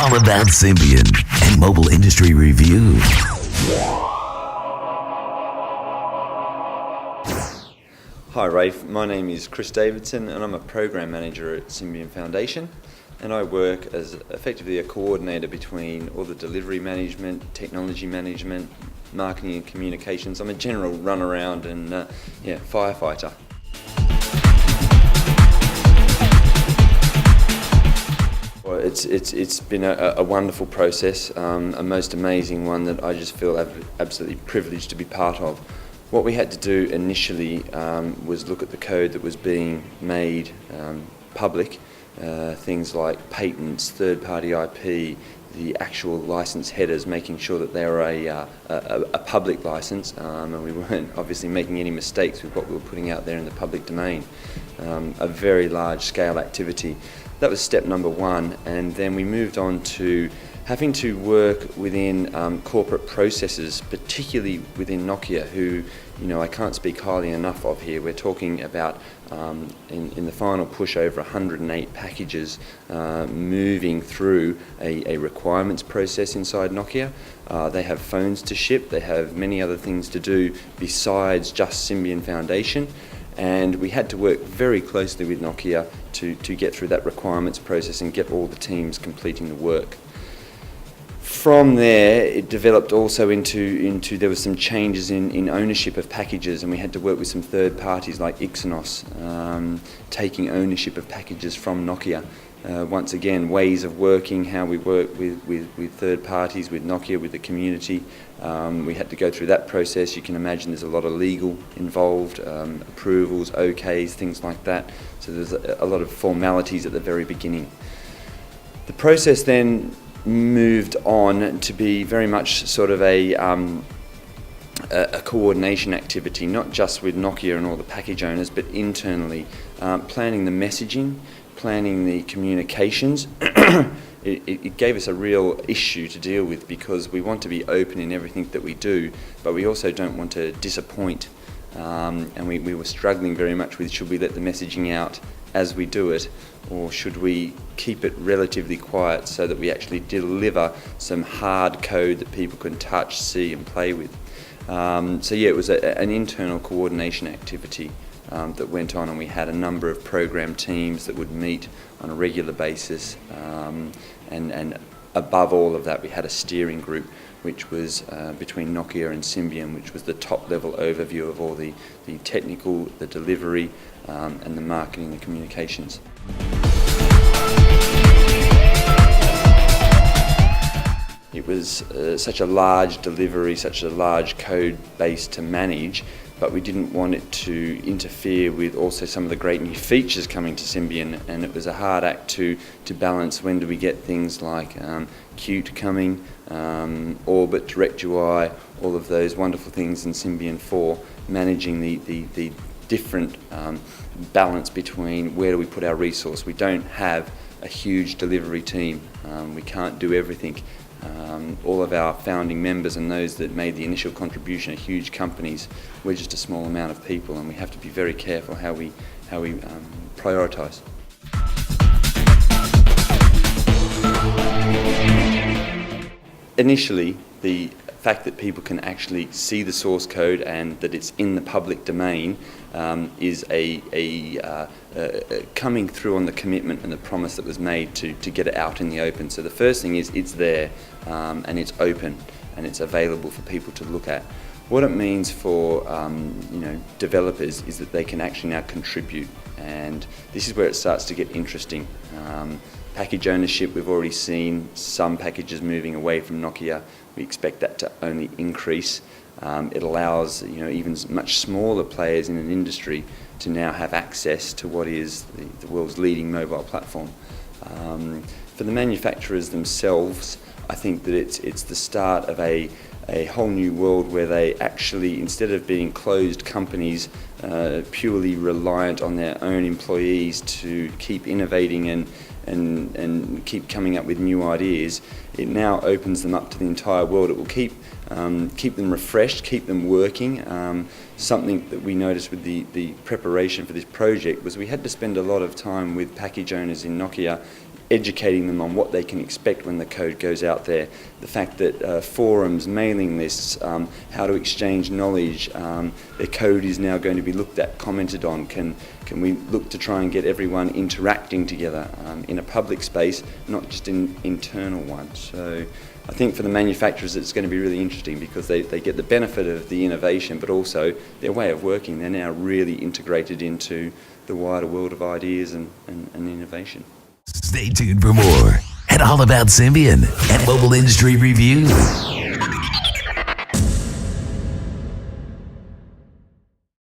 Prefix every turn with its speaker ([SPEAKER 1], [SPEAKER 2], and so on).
[SPEAKER 1] all about Symbian and Mobile Industry Review.
[SPEAKER 2] Hi Rafe, my name is Chris Davidson and I'm a Program Manager at Symbian Foundation, and I work as effectively a coordinator between all the delivery management, technology management, marketing and communications. I'm a general runaround and firefighter. Well, it's been a wonderful process, a most amazing one that I just feel absolutely privileged to be part of. What we had to do initially was look at the code that was being made public, things like patents, third-party IP, the actual license headers, making sure that they were a public license, and we weren't obviously making any mistakes with what we were putting out there in the public domain. A very large-scale activity. That was step number one, and then we moved on to having to work within corporate processes, particularly within Nokia, who, I can't speak highly enough of here. We're talking about, in the final push, over 108 packages moving through a requirements process inside Nokia. They have phones to ship, they have many other things to do besides just Symbian Foundation. And we had to work very closely with Nokia to get through that requirements process and get all the teams completing the work. From there, it developed also into there were some changes in ownership of packages, and we had to work with some third parties like Ixynos, taking ownership of packages from Nokia. Once again, ways of working, how we work with third parties, with Nokia, with the community. We had to go through that process. You can imagine there's a lot of legal involved, approvals, OKs, things like that. So there's a lot of formalities at the very beginning. The process then moved on to be very much sort of a coordination activity, not just with Nokia and all the package owners, but internally, planning the messaging, planning the communications. It gave us a real issue to deal with because we want to be open in everything that we do, but we also don't want to disappoint. And we were struggling very much with, should we let the messaging out as we do it, or should we keep it relatively quiet so that we actually deliver some hard code that people can touch, see and play with. It was an internal coordination activity that went on, and we had a number of program teams that would meet on a regular basis, and above all of that we had a steering group which was between Nokia and Symbian, which was the top level overview of all the technical, the delivery, and the marketing and communications. It was such a large delivery, such a large code base to manage, but we didn't want it to interfere with also some of the great new features coming to Symbian, and it was a hard act to balance. When do we get things like Qt coming, Orbit, DirectUI, all of those wonderful things in Symbian 4, managing the different balance between where do we put our resource. We don't have a huge delivery team, we can't do everything. All of our founding members and those that made the initial contribution are huge companies. We're just a small amount of people, and we have to be very careful how we prioritise. Initially, the fact that people can actually see the source code and that it's in the public domain is coming through on the commitment and the promise that was made to get it out in the open. So the first thing is it's there and it's open and it's available for people to look at. What it means for developers is that they can actually now contribute, and this is where it starts to get interesting. Package ownership, we've already seen some packages moving away from Nokia. We expect that to only increase. It allows even much smaller players in an industry to now have access to what is the world's leading mobile platform. For the manufacturers themselves, I think that it's the start of a whole new world where they actually, instead of being closed companies purely reliant on their own employees to keep innovating and keep coming up with new ideas, it now opens them up to the entire world. It will keep them refreshed, keep them working. Something that we noticed with the preparation for this project was we had to spend a lot of time with package owners in Nokia educating them on what they can expect when the code goes out there. The fact that forums, mailing lists, how to exchange knowledge, their code is now going to be looked at, commented on. Can we look to try and get everyone interacting together in a public space, not just in internal one? So I think for the manufacturers it's going to be really interesting because they get the benefit of the innovation, but also their way of working. They're now really integrated into the wider world of ideas and innovation.
[SPEAKER 1] Stay tuned for more at All About Symbian and Mobile Industry Review.